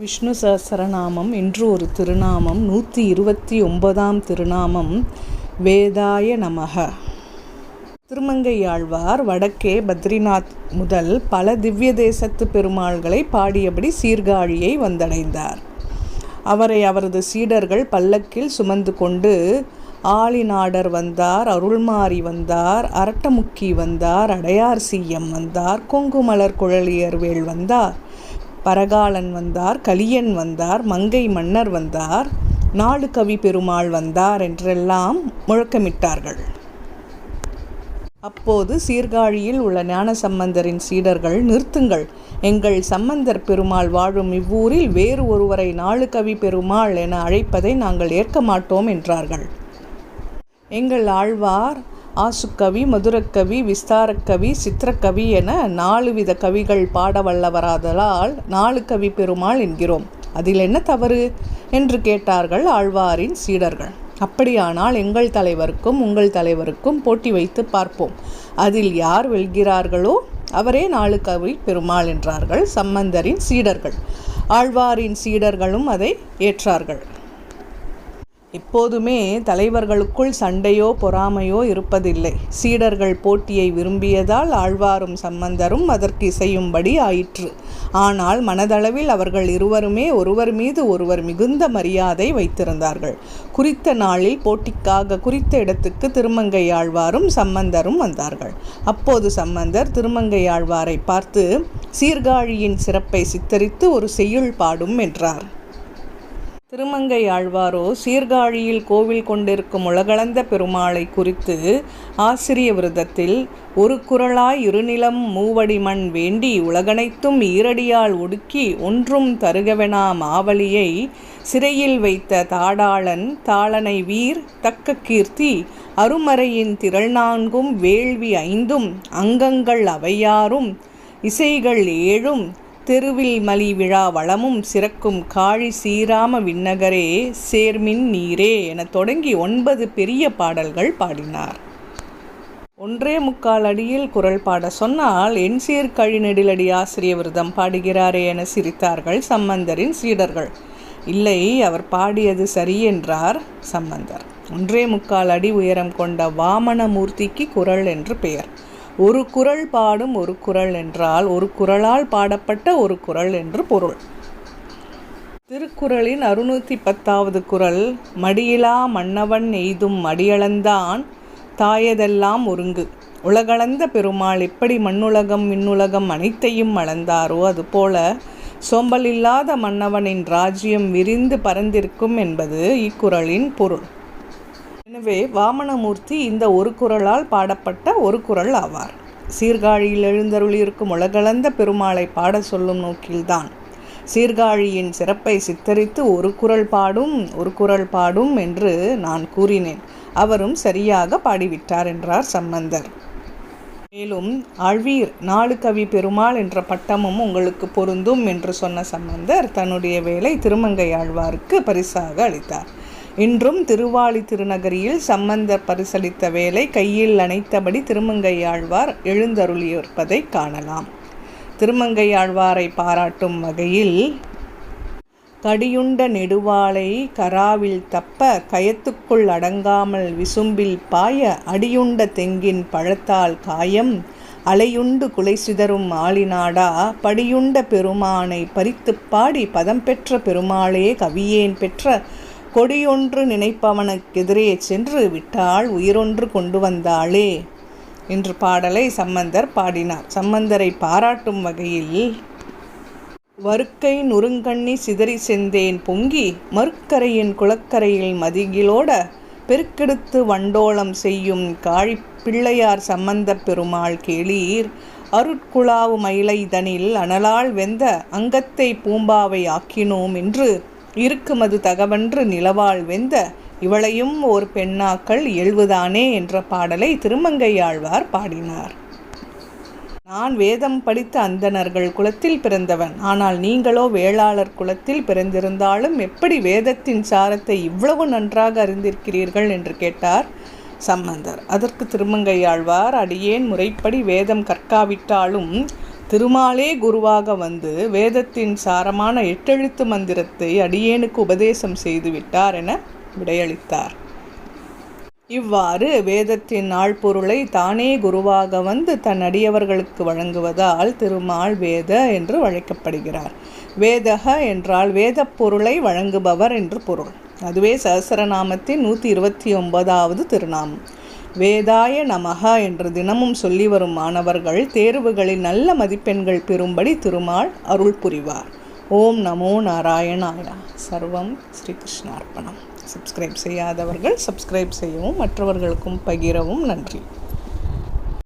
விஷ்ணு சஹஸ்ரநாமம் என்று ஒரு திருநாமம். 129ஆம் திருநாமம் வேதாய நமக. திருமங்கையாழ்வார் வடக்கே பத்ரிநாத் முதல் பல திவ்ய தேசத்து பெருமாள்களை பாடியபடி சீர்காழியை வந்தடைந்தார். அவரை அவரது சீடர்கள் பல்லக்கில் சுமந்து கொண்டு ஆளிநாடர் வந்தார், அருள்மாரி வந்தார், அரட்டமுக்கி வந்தார், அடையார் சீயம் வந்தார், கொங்குமலர் குழலியர்வேள் வந்தார், பரகாலன் வந்தார், கலியன் வந்தார், மங்கை மன்னர் வந்தார், நாடு கவி பெருமாள் வந்தார் என்றெல்லாம் முழக்கமிட்டார்கள். அப்போது சீர்காழியில் உள்ள ஞானசம்பந்தரின் சீடர்கள், நிறுத்துங்கள், எங்கள் சம்பந்தர் பெருமாள் வாழும் இவ்வூரில் வேறு ஒருவரை நாடு கவி பெருமாள் என அழைப்பதை நாங்கள் ஏற்க மாட்டோம் என்றார்கள். எங்கள் ஆழ்வார் ஆசுக்கவி, மதுரக்கவி, விஸ்தாரக்கவி, சித்திரக்கவி என 4 வித கவிகள் பாட வல்லவராதலால் 4 கவி பெருமாள் என்கிறோம். அதில் என்ன தவறு என்று கேட்டார்கள் ஆழ்வாரின் சீடர்கள். அப்படியானால் எங்கள் தலைவருக்கும் உங்கள் தலைவருக்கும் போட்டி வைத்து பார்ப்போம். அதில் யார் வெல்கிறார்களோ அவரே 4 கவி பெருமாள் என்றார்கள் சம்பந்தரின் சீடர்கள். ஆழ்வாரின் சீடர்களும் அதை ஏற்றார்கள். எப்போதுமே தலைவர்களுக்குள் சண்டையோ பொறாமையோ இருப்பதில்லை. சீடர்கள் போட்டியை விரும்பியதால் ஆழ்வாரும் சம்பந்தரும் அதற்கு இசையும்படி ஆயிற்று. ஆனால் மனதளவில் அவர்கள் இருவருமே ஒருவர் மீது ஒருவர் மிகுந்த மரியாதை வைத்திருந்தார்கள். குறித்த நாளில் போட்டிக்காக குறித்த இடத்துக்கு திருமங்கையாழ்வாரும் சம்பந்தரும் வந்தார்கள். அப்போது சம்பந்தர் திருமங்கையாழ்வாரை பார்த்து சீர்காழியின் சிறப்பை சித்தரித்து ஒரு செய்யுள் பாடும் என்றார். திருமங்கையாழ்வாரோ சீர்காழியில் கோவில் கொண்டிருக்கும் உலகளந்த பெருமாளை குறித்து ஆசிரிய விருதத்தில் ஒரு குறளாய் இருநிலம் மூவடிமண் வேண்டி உலகனைத்தும் ஈரடியால் ஒடுக்கி ஒன்றும் தருகவெனா மாவலியை சிறையில் வைத்த தாடாளன் தாளனை வீர் தக்க கீர்த்தி அருமறையின் திரள் 4 வேள்வி 5 அங்கங்கள் அவையாரும் இசைகள் 7 தெருவில் மலி விழா வளமும் சிறக்கும் காழி சீராம விண்ணகரே சேர்மின் நீரே என தொடங்கி 9 பெரிய பாடல்கள் பாடினார். 1.25 அடியில் குரல் பாட சொன்னால் என் சீர்கழி நெடிலடி ஆசிரிய விருதம் பாடுகிறாரே என சிரித்தார்கள் சம்பந்தரின் சீடர்கள். இல்லை, அவர் பாடியது சரி என்றார் சம்பந்தர். 1.25 அடி உயரம் கொண்ட வாமனமூர்த்திக்கு குரல் என்று பெயர். ஒரு குறள் பாடும் ஒரு குறள் என்றால் ஒரு குறளால் பாடப்பட்ட ஒரு குறள் என்று பொருள். திருக்குறளின் 610வது குறள், மடியிலா மன்னவன் எய்தும் மடியளந்தான் தாயதெல்லாம் ஒருங்கு. உலகளந்த பெருமாள் எப்படி மண்ணுலகம் விண்ணுலகம் அனைத்தையும் அளந்தாரோ அதுபோல சோம்பலில்லாத மன்னவனின் ராஜ்யம் விரிந்து பரந்திருக்கும் என்பது இக்குறளின் பொருள். எனவே வாமனமூர்த்தி இந்த ஒரு குறளால் பாடப்பட்ட ஒரு குறள் ஆவார். சீர்காழியில் எழுந்தருளியிருக்கும் உலகளந்த பெருமாளை பாட சொல்லும் நோக்கில்தான் சீர்காழியின் சிறப்பை சித்தரித்து ஒரு குறள் பாடும் என்று நான் கூறினேன். அவரும் சரியாக பாடிவிட்டார் என்றார் சம்பந்தர். மேலும் ஆழ்வீர் 4 கவி பெருமாள் என்ற பட்டமும் உங்களுக்கு பொருந்தும் என்று சொன்ன சம்பந்தர் தன்னுடைய வேலை திருமங்கையாழ்வாருக்கு பரிசாக அளித்தார். இன்றும் திருவாளி திருநகரியில் சம்பந்தர் பரிசளித்த வேலை கையில் அணைத்தபடி திருமங்கையாழ்வார் எழுந்தருளியிருப்பதை காணலாம். திருமங்கையாழ்வாரை பாராட்டும் வகையில் கடியுண்ட நெடுவாளை கராவில் தப்ப கயத்துக்குள் அடங்காமல் விசும்பில் பாய அடியுண்ட தெங்கின் பழத்தால் காயம் அலையுண்டு குலை சிதறும் ஆளிநாடா படியுண்ட பெருமானை பறித்து பாடி பதம் பெற்ற பெருமாளே கவியேன் பெற்ற கொடியொன்று நினைப்பவனுக்கெதிரே சென்று விட்டாள் உயிரொன்று கொண்டு வந்தாளே என்று பாடலை சம்பந்தர் பாடினார். சம்பந்தரை பாராட்டும் வகையில் வருக்கை நுறுங்கண்ணி சிதறி செந்தேன் பொங்கி மறுக்கரையின் குளக்கரையில் மதிகிலோட பெருக்கெடுத்து வண்டோளம் செய்யும் காழி பிள்ளையார் சம்பந்த பெருமாள் கேளீர் அருட்குழாவு மயிலைதனில் அனலால் வெந்த அங்கத்தை பூம்பாவை ஆக்கினோம் என்று இருக்குமது தகவன்று நிலவாள் வெந்த இவளையும் ஓர் பெண்ணாக்கள் இயல்வுதானே என்ற பாடலை திருமங்கையாழ்வார் பாடினார். நான் வேதம் படித்த அந்தணர்கள் குலத்தில் பிறந்தவன், ஆனால் நீங்களோ வேளாளர் குலத்தில் பிறந்திருந்தாலும் எப்படி வேதத்தின் சாரத்தை இவ்வளவு நன்றாக அறிந்திருக்கிறீர்கள் என்று கேட்டார் சம்பந்தர். அதற்கு திருமங்கையாழ்வார், அடியேன் முறைப்படி வேதம் கற்காவிட்டாலும் திருமாலே குருவாக வந்து வேதத்தின் சாரமான 8 எழுத்து மந்திரத்தை அடியேனுக்கு உபதேசம் செய்துவிட்டார் என விடையளித்தார். இவ்வாறு வேதத்தின் ஆழ்பொருளை தானே குருவாக வந்து தன் அடியவர்களுக்கு வழங்குவதால் திருமால் வேத என்று அழைக்கப்படுகிறார். வேதக என்றால் வேதப் பொருளை வழங்குபவர் என்று பொருள். அதுவே சஹஸ்ரநாமத்தின் 129வது திருநாமம். வேதாய நமக என்று தினமும் சொல்லி வரும் மாணவர்கள் தேர்வுகளில் நல்ல மதிப்பெண்கள் பெறும்படி திருமால் அருள் புரிவார். ஓம் நமோ நாராயணாய. சர்வம் ஸ்ரீகிருஷ்ணார்ப்பணம். சப்ஸ்கிரைப் செய்யாதவர்கள் சப்ஸ்கிரைப் செய்யவும் மற்றவர்களுக்கும் பகிரவும். நன்றி.